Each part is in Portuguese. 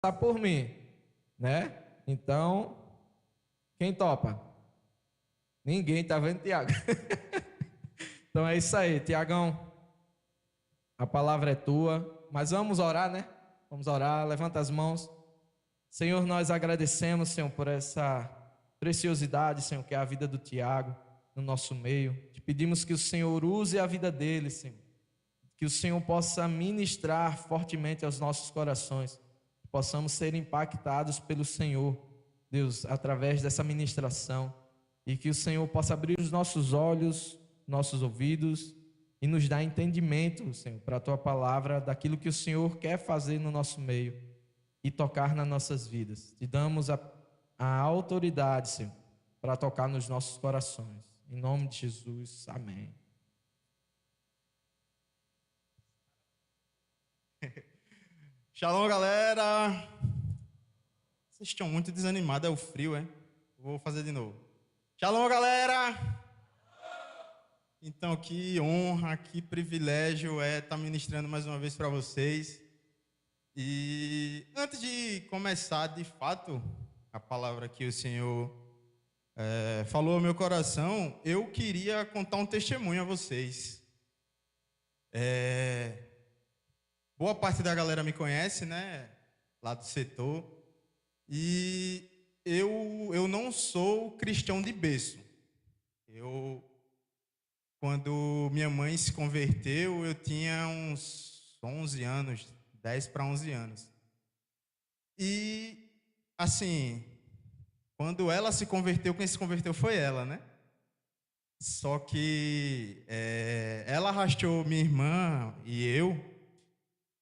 Tá por mim, né? Então, quem topa? Ninguém, tá vendo, Tiago? Então é isso aí, Tiagão. A palavra é tua, mas vamos orar, né? Vamos orar, levanta as mãos. Senhor, nós agradecemos, Senhor, por essa preciosidade, Senhor, que é a vida do Tiago no nosso meio. Te pedimos que o Senhor use a vida dele, Senhor. Que o Senhor possa ministrar fortemente aos nossos corações. Que possamos ser impactados pelo Senhor, Deus, através dessa ministração. E que o Senhor possa abrir os nossos olhos, nossos ouvidos e nos dar entendimento, Senhor, para a tua palavra, daquilo que o Senhor quer fazer no nosso meio e tocar nas nossas vidas. Te damos a autoridade, Senhor, para tocar nos nossos corações. Em nome de Jesus, amém. Shalom, galera! Vocês estão muito desanimados, é o frio, é? Vou fazer de novo. Shalom, galera! Então, que honra, que privilégio é estar ministrando mais uma vez para vocês. E antes de começar, de fato, a palavra que o Senhor falou ao meu coração, eu queria contar um testemunho a vocês. Boa parte da galera me conhece, né? Lá do setor. E eu não sou cristão de berço. Quando minha mãe se converteu, eu tinha uns 11 anos, 10 para 11 anos. E, assim, quando ela se converteu, quem se converteu foi ela, né? Só que ela arrastou minha irmã e eu.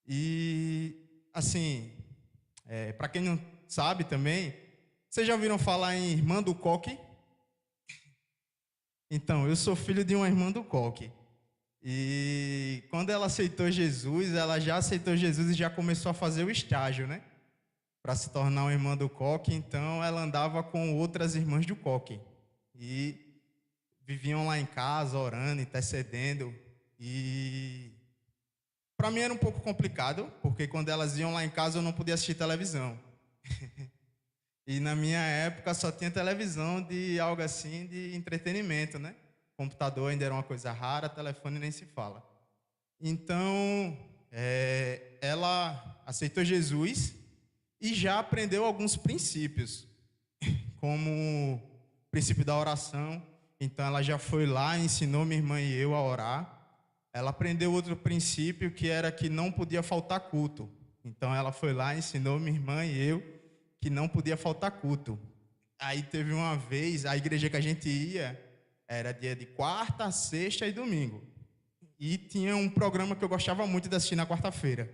E, assim, para quem não sabe também, vocês já ouviram falar em irmã do coque? Então, eu sou filho de uma irmã do coque. E quando ela aceitou Jesus, ela já aceitou Jesus e já começou a fazer o estágio, né? Para se tornar uma irmã do coque. Então, ela andava com outras irmãs do coque. E viviam lá em casa, orando, intercedendo. E para mim era um pouco complicado, porque quando elas iam lá em casa eu não podia assistir televisão. E na minha época só tinha televisão de algo assim de entretenimento, né? Computador ainda era uma coisa rara, telefone nem se fala. Então, ela aceitou Jesus e já aprendeu alguns princípios, como o princípio da oração. Então, ela já foi lá e ensinou minha irmã e eu a orar. Ela aprendeu outro princípio que era que não podia faltar culto. Então, ela foi lá e ensinou minha irmã e eu que não podia faltar culto. Aí teve uma vez, a igreja que a gente ia era dia de quarta, sexta e domingo. E tinha um programa que eu gostava muito de assistir na quarta-feira.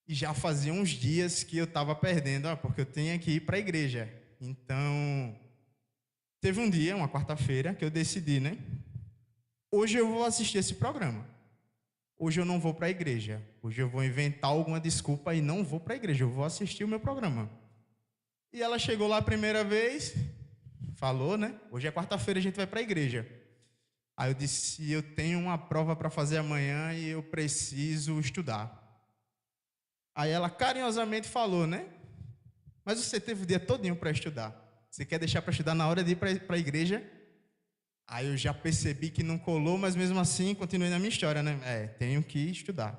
E já fazia uns dias que eu estava perdendo, porque eu tinha que ir para a igreja. Então, teve um dia, uma quarta-feira, que eu decidi, né? Hoje eu vou assistir esse programa. Hoje eu não vou para a igreja. Hoje eu vou inventar alguma desculpa e não vou para a igreja. Eu vou assistir o meu programa. E ela chegou lá a primeira vez, falou, né? Hoje é quarta-feira, a gente vai para a igreja. Aí eu disse, eu tenho uma prova para fazer amanhã e eu preciso estudar. Aí ela carinhosamente falou, né? Mas você teve o dia todinho para estudar. Você quer deixar para estudar na hora de ir para a igreja? Aí eu já percebi que não colou, mas mesmo assim continuei na minha história, né? Tenho que estudar.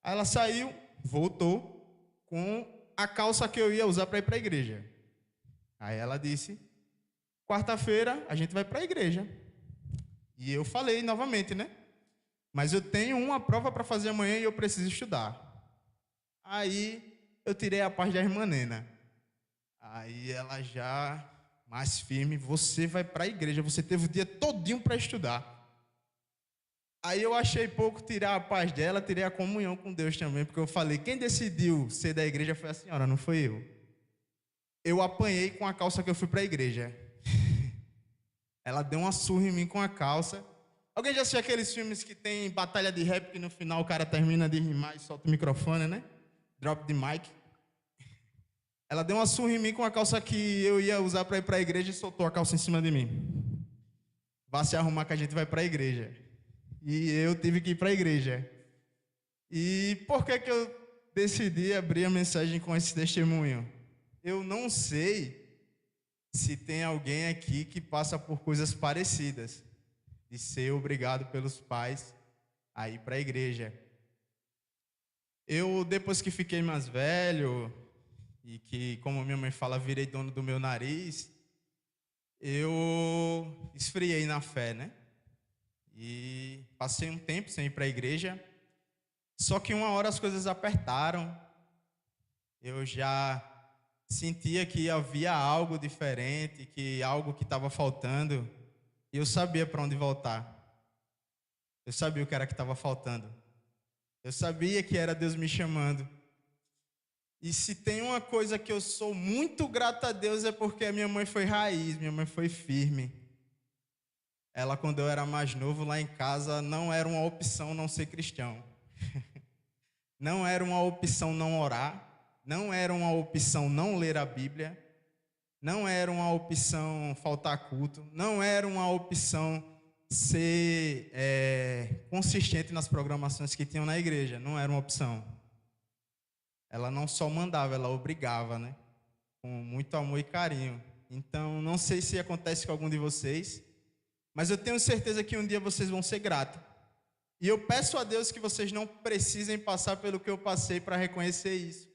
Aí ela saiu, voltou com a calça que eu ia usar para ir para a igreja. Aí ela disse, quarta-feira a gente vai para a igreja. E eu falei novamente, né? Mas eu tenho uma prova para fazer amanhã e eu preciso estudar. Aí eu tirei a paz da irmã Nena. Aí ela já, mais firme, você vai para a igreja, você teve o dia todinho para estudar. Aí eu achei pouco tirar a paz dela, tirei a comunhão com Deus também, porque eu falei, quem decidiu ser da igreja foi a senhora, não foi eu. Eu apanhei com a calça que eu fui para a igreja. Ela deu uma surra em mim com a calça. Alguém já assistiu aqueles filmes que tem batalha de rap que no final o cara termina de rimar e solta o microfone, né? Drop the mic. Ela deu uma surra em mim com a calça que eu ia usar para ir para a igreja e soltou a calça em cima de mim. Vá se arrumar que a gente vai para a igreja. E eu tive que ir para a igreja. E por que eu decidi abrir a mensagem com esse testemunho. Eu não sei se tem alguém aqui que passa por coisas parecidas, de ser obrigado pelos pais a ir para a igreja. Eu, depois que fiquei mais velho, e que, como minha mãe fala, virei dono do meu nariz, eu esfriei na fé, né? E passei um tempo sem ir para a igreja. Só que uma hora as coisas apertaram. Eu já sentia que havia algo diferente, que algo que estava faltando. E eu sabia para onde voltar. Eu sabia o que era que estava faltando. Eu sabia que era Deus me chamando. E se tem uma coisa que eu sou muito grato a Deus é porque a minha mãe foi raiz, minha mãe foi firme. Ela, quando eu era mais novo, lá em casa, não era uma opção não ser cristão. Não era uma opção não orar. Não era uma opção não ler a Bíblia. Não era uma opção faltar culto. Não era uma opção ser consistente nas programações que tinham na igreja. Não era uma opção. Ela não só mandava, ela obrigava, né? Com muito amor e carinho. Então, não sei se acontece com algum de vocês, mas eu tenho certeza que um dia vocês vão ser gratos. E eu peço a Deus que vocês não precisem passar pelo que eu passei para reconhecer isso.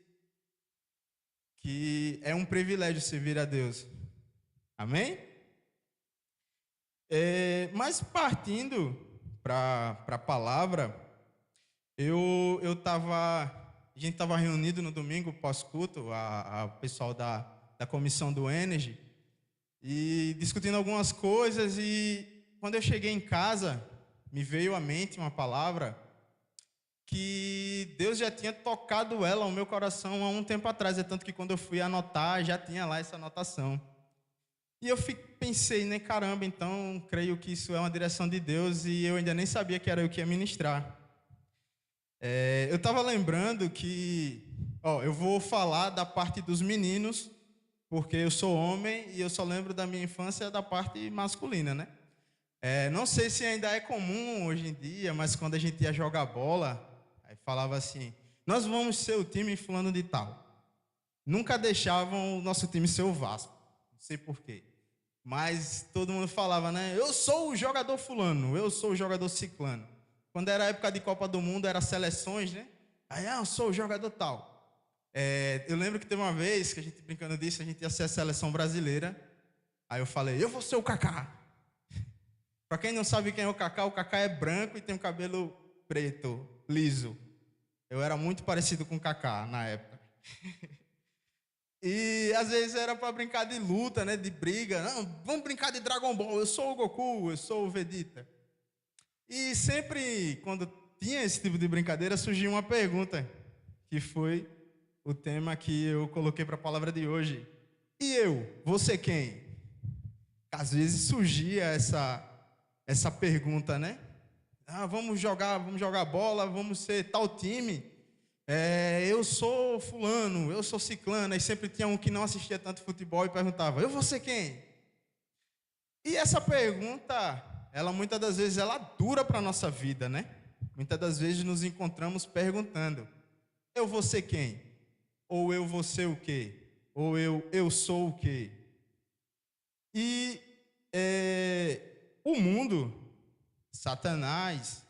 Que é um privilégio servir a Deus. Amém? Mas partindo para a palavra, a gente estava reunido no domingo pós-culto, o pessoal da comissão do Energy, e discutindo algumas coisas, e quando eu cheguei em casa, me veio à mente uma palavra que Deus já tinha tocado ela ao meu coração há um tempo atrás, é tanto que quando eu fui anotar, já tinha lá essa anotação. E eu pensei, né, caramba, então creio que isso é uma direção de Deus, e eu ainda nem sabia que era eu que ia ministrar. Eu estava lembrando que, eu vou falar da parte dos meninos, porque eu sou homem e eu só lembro da minha infância da parte masculina, né? Não sei se ainda é comum hoje em dia, mas quando a gente ia jogar bola, aí falava assim, nós vamos ser o time fulano de tal. Nunca deixavam o nosso time ser o Vasco, não sei porquê. Mas todo mundo falava, né? Eu sou o jogador fulano, eu sou o jogador ciclano. Quando era a época de Copa do Mundo, era seleções, né? Aí, eu sou o jogador tal. Eu lembro que teve uma vez que a gente, brincando disso, a gente ia ser a seleção brasileira. Aí eu falei, eu vou ser o Kaká. Para quem não sabe quem é o Kaká é branco e tem um cabelo preto, liso. Eu era muito parecido com o Kaká na época. E às vezes era para brincar de luta, né? De briga. Não, vamos brincar de Dragon Ball. Eu sou o Goku, eu sou o Vegeta. E sempre, quando tinha esse tipo de brincadeira, surgia uma pergunta, que foi o tema que eu coloquei para a palavra de hoje. E eu? Você quem? Às vezes surgia essa pergunta, né? Vamos jogar bola, vamos ser tal time. Eu sou fulano, eu sou ciclano. E sempre tinha um que não assistia tanto futebol e perguntava, eu vou ser quem? E essa pergunta, muitas das vezes, ela dura para a nossa vida, né? Muitas das vezes nos encontramos perguntando, eu vou ser quem? Ou eu vou ser o quê? Ou eu sou o quê? E o mundo, Satanás,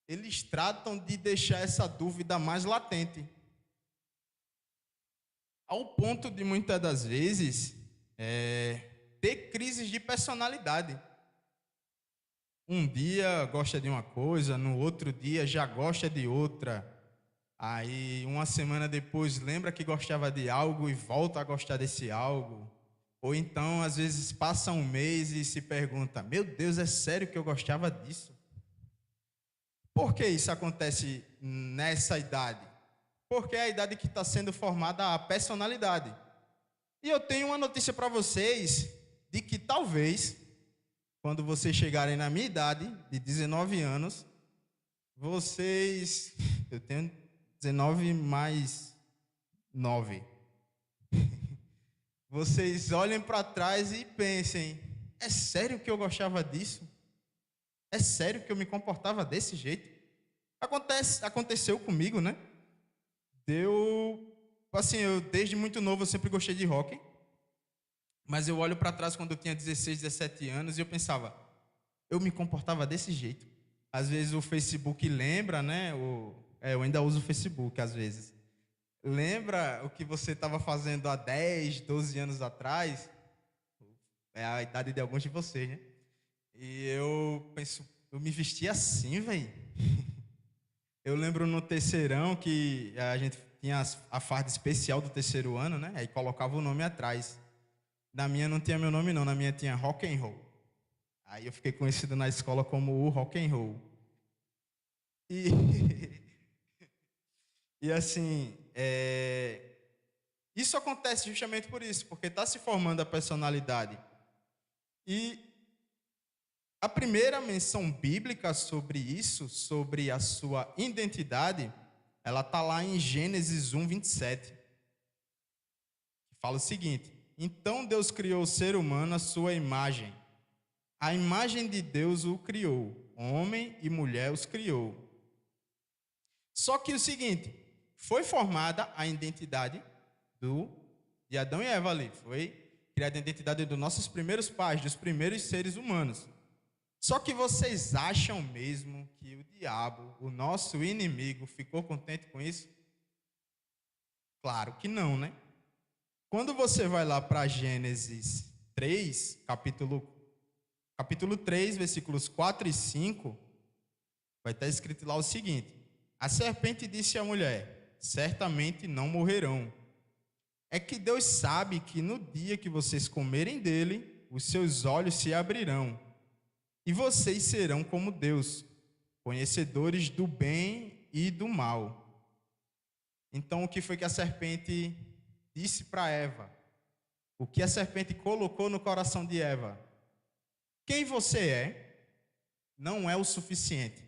eles tratam de deixar essa dúvida mais latente. Ao ponto de, muitas das vezes, ter crises de personalidade. Um dia gosta de uma coisa, no outro dia já gosta de outra. Aí, uma semana depois, lembra que gostava de algo e volta a gostar desse algo. Ou então, às vezes, passa um mês e se pergunta, meu Deus, é sério que eu gostava disso? Por que isso acontece nessa idade? Porque é a idade que está sendo formada a personalidade. E eu tenho uma notícia para vocês, de que talvez, quando vocês chegarem na minha idade, de 19 anos, eu tenho 19 mais 9. Vocês olhem para trás e pensem, é sério que eu gostava disso? É sério que eu me comportava desse jeito? Aconteceu comigo, né? Assim, eu desde muito novo eu sempre gostei de rock, mas eu olho para trás quando eu tinha 16, 17 anos e eu pensava, eu me comportava desse jeito. Às vezes o Facebook lembra, né? Eu ainda uso o Facebook às vezes. Lembra o que você estava fazendo há 10, 12 anos atrás? É a idade de alguns de vocês, né? E eu penso, eu me vestia assim, velho. Eu lembro no terceirão que a gente tinha a farda especial do terceiro ano, né? Aí colocava o nome atrás. Na minha não tinha meu nome não, na minha tinha rock and roll. Aí eu fiquei conhecido na escola como o rock and roll. E, e assim, isso acontece justamente por isso, porque está se formando a personalidade. E a primeira menção bíblica sobre isso, sobre a sua identidade, ela está lá em Gênesis 1, 27. Que fala o seguinte: então Deus criou o ser humano à sua imagem. A imagem de Deus o criou, homem e mulher os criou. Só que o seguinte, foi formada a identidade de Adão e Eva ali. Foi criada a identidade dos nossos primeiros pais, dos primeiros seres humanos. Só que vocês acham mesmo que o diabo, o nosso inimigo, ficou contente com isso? Claro que não, né? Quando você vai lá para Gênesis 3, capítulo 3, versículos 4 e 5, vai estar escrito lá o seguinte: a serpente disse à mulher: certamente não morrerão. É que Deus sabe que no dia que vocês comerem dele, os seus olhos se abrirão, e vocês serão como Deus, conhecedores do bem e do mal. Então, o que foi que a serpente disse para Eva? O que a serpente colocou no coração de Eva? Quem você é não é o suficiente.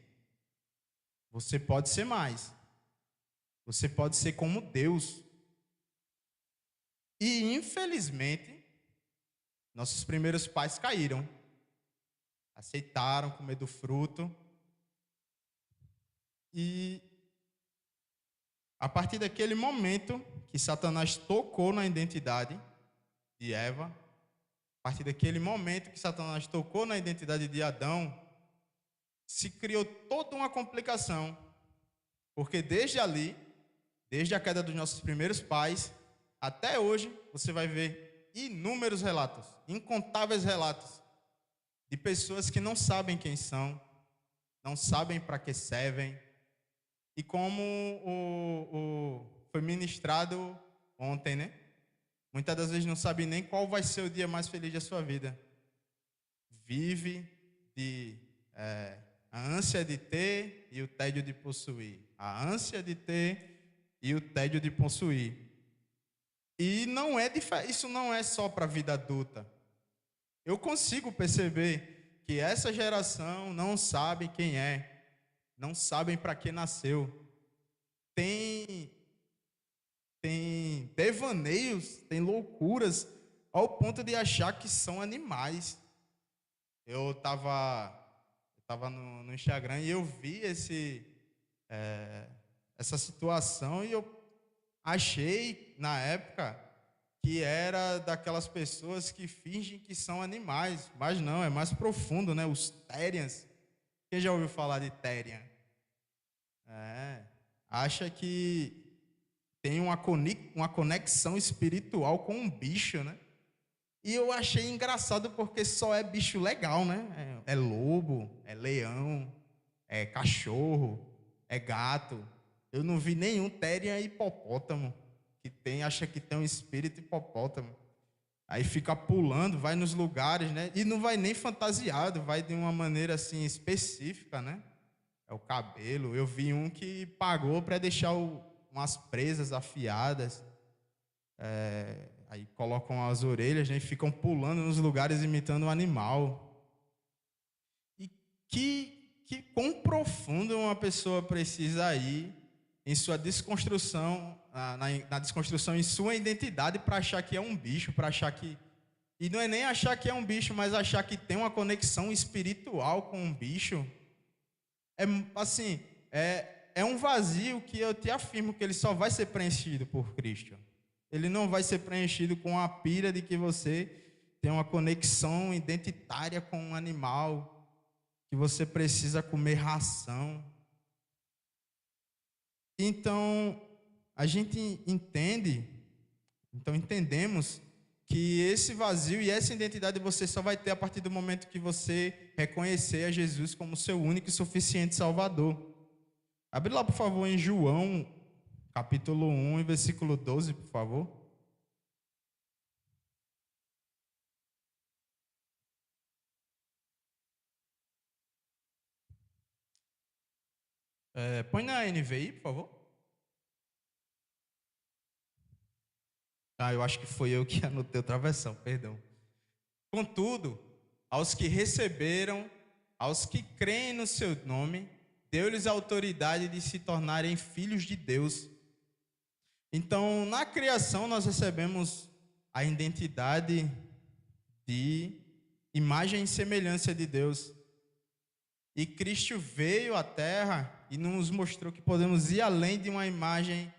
Você pode ser mais. Você pode ser como Deus. E, infelizmente, nossos primeiros pais caíram. Aceitaram comer do fruto. E, a partir daquele momento que Satanás tocou na identidade de Eva, a partir daquele momento que Satanás tocou na identidade de Adão, se criou toda uma complicação. Porque desde ali, desde a queda dos nossos primeiros pais, até hoje, você vai ver inúmeros relatos, incontáveis relatos, de pessoas que não sabem quem são, não sabem para que servem, e como foi ministrado ontem, né? Muitas das vezes não sabe nem qual vai ser o dia mais feliz da sua vida. Vive de a ânsia de ter e o tédio de possuir. A ânsia de ter e o tédio de possuir. E isso não é só para a vida adulta. Eu consigo perceber que essa geração não sabe quem é, não sabem para que nasceu. Tem devaneios, tem loucuras, ao ponto de achar que são animais. Eu estava no Instagram e eu vi essa situação e eu achei, na época, que era daquelas pessoas que fingem que são animais, mas não, é mais profundo, né? Os Therians. Quem já ouviu falar de Therian? Acha que tem uma conexão espiritual com um bicho, né? E eu achei engraçado porque só é bicho legal, né? É lobo, é leão, é cachorro, é gato. Eu não vi nenhum Therian hipopótamo acha que tem um espírito hipopótamo. Aí fica pulando, vai nos lugares, né? E não vai nem fantasiado, vai de uma maneira assim específica, né? É o cabelo. Eu vi um que pagou para deixar umas presas afiadas. Aí colocam as orelhas, né? E ficam pulando nos lugares imitando um animal. E quão profundo uma pessoa precisa ir em sua desconstrução, na desconstrução em sua identidade, para achar que é um bicho, para achar que... E não é nem achar que é um bicho, mas achar que tem uma conexão espiritual com um bicho. é um vazio que eu te afirmo que ele só vai ser preenchido por Cristo. Ele não vai ser preenchido com a pira de que você tem uma conexão identitária com um animal, que você precisa comer ração. Então, a gente entendemos que esse vazio e essa identidade você só vai ter a partir do momento que você reconhecer a Jesus como seu único e suficiente Salvador. Abre lá, por favor, em João, capítulo 1, versículo 12, por favor. Põe na NVI, por favor. Eu acho que foi eu que anotei outra versão, perdão. Contudo, aos que receberam, aos que creem no seu nome, deu-lhes a autoridade de se tornarem filhos de Deus. Então, na criação, nós recebemos a identidade de imagem e semelhança de Deus. E Cristo veio à Terra e nos mostrou que podemos ir além de uma imagem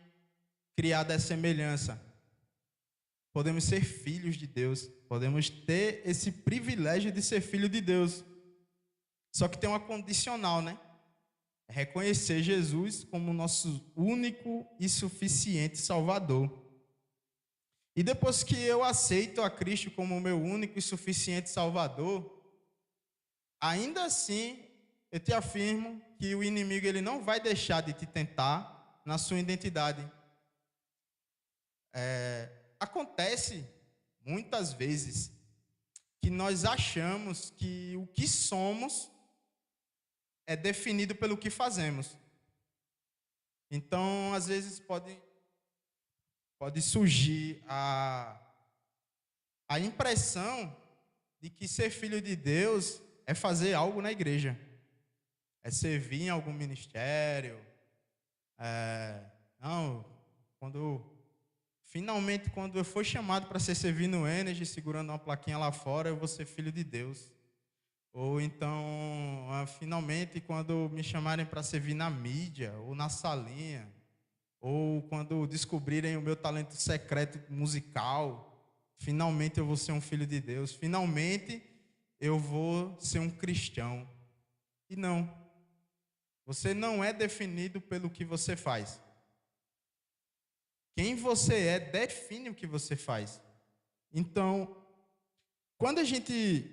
criada à semelhança. Podemos ser filhos de Deus. Podemos ter esse privilégio de ser filho de Deus. Só que tem uma condicional, né? É reconhecer Jesus como nosso único e suficiente Salvador. E depois que eu aceito a Cristo como meu único e suficiente Salvador, ainda assim, eu te afirmo que o inimigo ele não vai deixar de te tentar na sua identidade. Acontece muitas vezes que nós achamos que o que somos é definido pelo que fazemos. Então, às vezes pode surgir a impressão de que ser filho de Deus é fazer algo na igreja, é servir em algum ministério. Quando eu for chamado para ser servir no Energy, segurando uma plaquinha lá fora, eu vou ser filho de Deus. Ou então, finalmente, quando me chamarem para servir na mídia, ou na salinha, ou quando descobrirem o meu talento secreto musical, finalmente eu vou ser um filho de Deus, finalmente eu vou ser um cristão. E não, você não é definido pelo que você faz. Quem você é define o que você faz. Então, quando a gente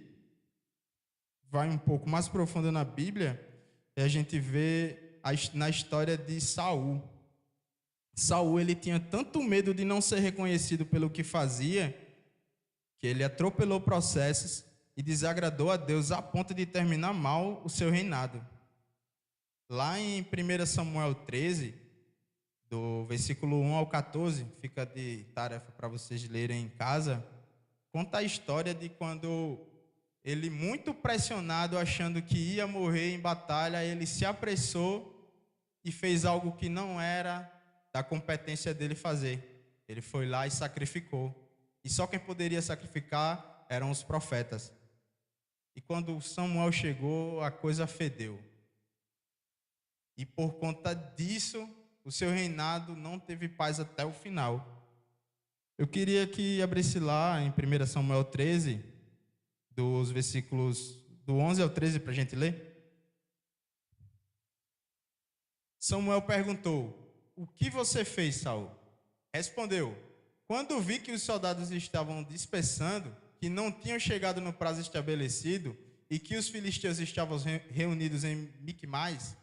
vai um pouco mais profundo na Bíblia, a gente vê na história de Saul. Saul, ele tinha tanto medo de não ser reconhecido pelo que fazia, que ele atropelou processos e desagradou a Deus a ponto de terminar mal o seu reinado. Lá em 1 Samuel 13, do versículo 1 ao 14, fica de tarefa para vocês lerem em casa, conta a história de quando ele, muito pressionado, achando que ia morrer em batalha, ele se apressou e fez algo que não era da competência dele fazer. Ele foi lá e sacrificou. E só quem poderia sacrificar eram os profetas. E quando Samuel chegou, a coisa fedeu. E por conta disso, o seu reinado não teve paz até o final. Eu queria que abrisse lá em 1 Samuel 13, dos versículos do 11 ao 13, para a gente ler. Samuel perguntou: o que você fez, Saul? Respondeu: quando vi que os soldados estavam dispersando, que não tinham chegado no prazo estabelecido e que os filisteus estavam reunidos em Miquimais,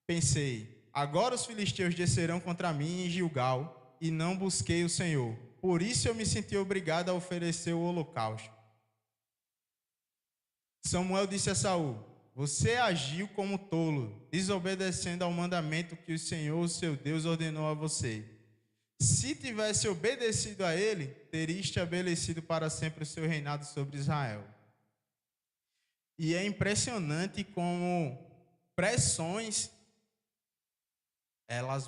pensei: agora os filisteus descerão contra mim em Gilgal, e não busquei o Senhor. Por isso eu me senti obrigado a oferecer o holocausto. Samuel disse a Saul: você agiu como tolo, desobedecendo ao mandamento que o Senhor, seu Deus, ordenou a você. Se tivesse obedecido a ele, teria estabelecido para sempre o seu reinado sobre Israel. E é impressionante como pressões,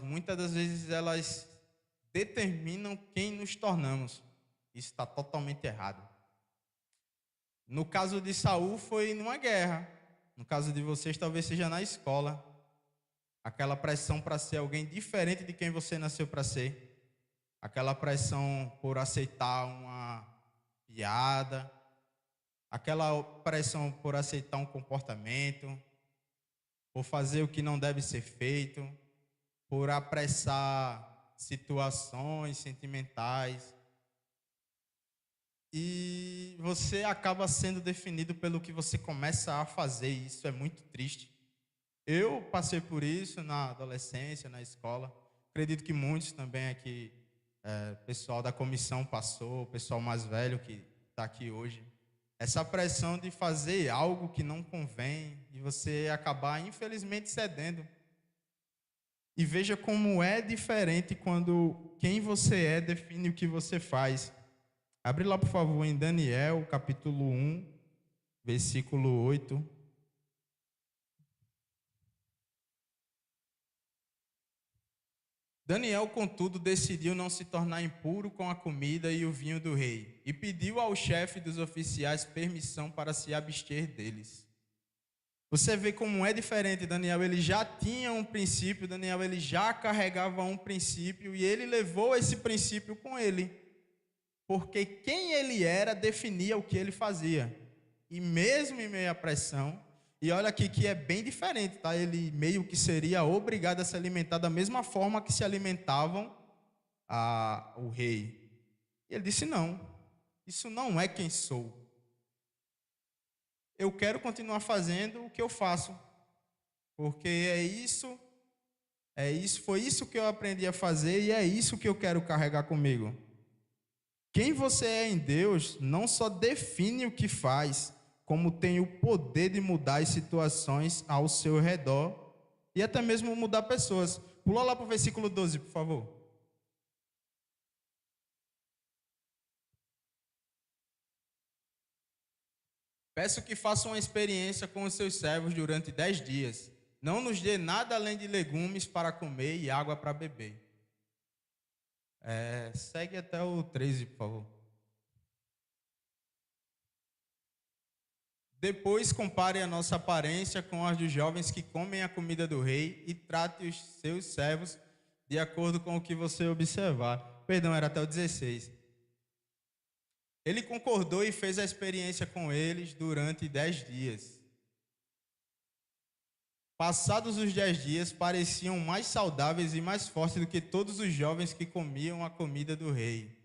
muitas das vezes, elas determinam quem nos tornamos. Isso está totalmente errado. No caso de Saul, foi numa guerra. No caso de vocês, talvez seja na escola. aquela pressão para ser alguém diferente de quem você nasceu para ser, aquela pressão por aceitar uma piada, aquela pressão por aceitar um comportamento, por fazer o que não deve ser feito, por apressar situações sentimentais. E você acaba sendo definido pelo que você começa a fazer, e isso é muito triste. Eu passei por isso na adolescência, na escola. Acredito que muitos também aqui, pessoal da comissão passou, o pessoal mais velho que está aqui hoje. Essa pressão de fazer algo que não convém e você acabar, infelizmente, cedendo. E veja como é diferente quando quem você é define o que você faz. Abre lá, por favor, em Daniel, capítulo 1, versículo 8. Daniel, contudo, decidiu não se tornar impuro com a comida e o vinho do rei, e pediu ao chefe dos oficiais permissão para se abster deles. Você vê como é diferente. Daniel, ele já tinha um princípio, Daniel, ele já carregava um princípio, e ele levou esse princípio com ele, porque quem ele era definia o que ele fazia. E mesmo em meio à pressão, e olha aqui que é bem diferente, tá? Ele meio que seria obrigado a se alimentar da mesma forma que se alimentavam o rei. E ele disse: não, isso não é quem sou. Eu quero continuar fazendo o que eu faço, porque foi isso que eu aprendi a fazer e é isso que eu quero carregar comigo. Quem você é em Deus não só define o que faz, como tem o poder de mudar as situações ao seu redor e até mesmo mudar pessoas. Pula lá para o versículo 12, por favor. Peço que faça uma experiência com os seus servos durante 10 dias. Não nos dê nada além de legumes para comer e água para beber. Segue até o 13, por favor. Depois compare a nossa aparência com as dos jovens que comem a comida do rei e trate os seus servos de acordo com o que você observar. Perdão, era até o 16. Ele concordou e fez a experiência com eles durante 10 dias. Passados os 10 dias, pareciam mais saudáveis e mais fortes do que todos os jovens que comiam a comida do rei.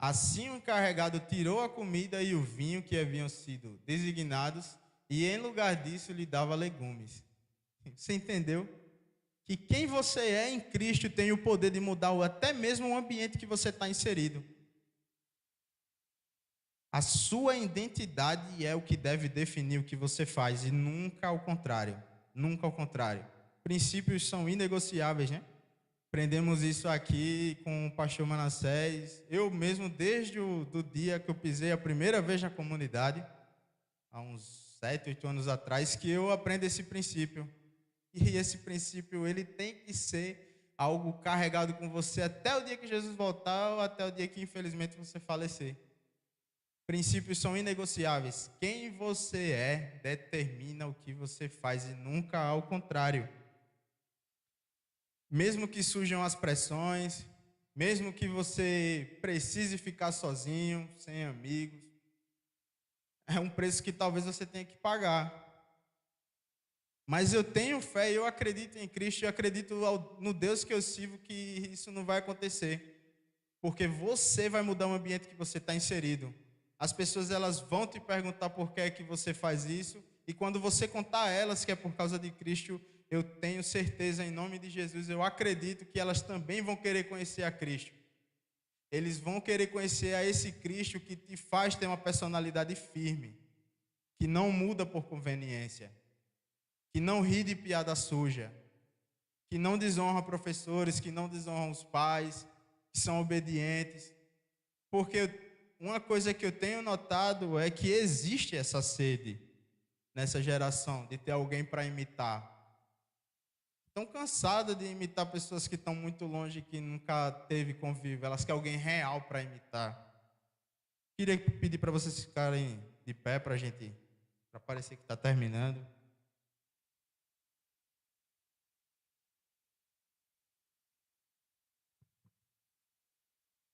Assim o encarregado tirou a comida e o vinho que haviam sido designados e em lugar disso lhe dava legumes. Você entendeu? Que quem você é em Cristo tem o poder de mudar até mesmo o ambiente que você está inserido. A sua identidade é o que deve definir o que você faz e nunca ao contrário. Nunca ao contrário. Princípios são inegociáveis, né? Aprendemos isso aqui com o pastor Manassés. Eu mesmo, desde o dia que eu pisei a primeira vez na comunidade, há uns 7, 8 anos atrás, que eu aprendo esse princípio. E esse princípio, ele tem que ser algo carregado com você até o dia que Jesus voltar ou até o dia que, infelizmente, você falecer. Princípios são inegociáveis. Quem você é determina o que você faz e nunca ao contrário. Mesmo que surjam as pressões, mesmo que você precise ficar sozinho, sem amigos, é um preço que talvez você tenha que pagar. Mas eu tenho fé, eu acredito em Cristo, eu acredito no Deus que eu sirvo, que isso não vai acontecer. Porque você vai mudar o ambiente que você está inserido. As pessoas elas vão te perguntar por que é que você faz isso, e quando você contar a elas que é por causa de Cristo, eu tenho certeza, em nome de Jesus, eu acredito que elas também vão querer conhecer a Cristo. Eles vão querer conhecer a esse Cristo que te faz ter uma personalidade firme, que não muda por conveniência, que não ri de piada suja, que não desonra professores, que não desonra os pais, que são obedientes. Porque uma coisa que eu tenho notado é que existe essa sede nessa geração de ter alguém para imitar. Estão cansadas de imitar pessoas que estão muito longe, que nunca teve convívio. Elas querem alguém real para imitar. Queria pedir para vocês ficarem de pé para parecer que está terminando.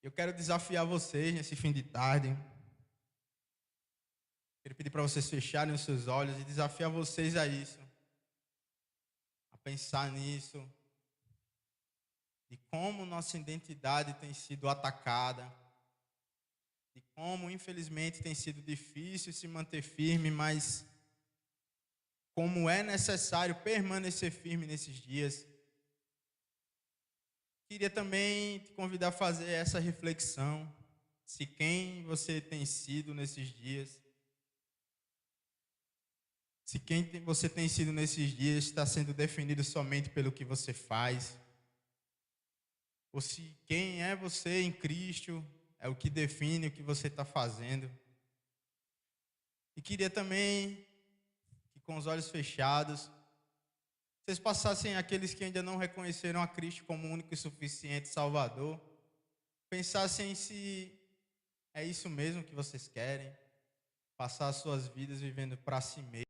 Eu quero desafiar vocês nesse fim de tarde. Quero pedir para vocês fecharem os seus olhos e desafiar vocês a isso, a pensar nisso, de como nossa identidade tem sido atacada, de como, infelizmente, tem sido difícil se manter firme, mas como é necessário permanecer firme nesses dias. Queria também te convidar a fazer essa reflexão, se quem você tem sido nesses dias, se quem você tem sido nesses dias está sendo definido somente pelo que você faz, ou se quem é você em Cristo é o que define o que você está fazendo. E queria também que, com os olhos fechados, vocês passassem aqueles que ainda não reconheceram a Cristo como único e suficiente Salvador, pensassem se é isso mesmo que vocês querem, passar as suas vidas vivendo para si mesmo.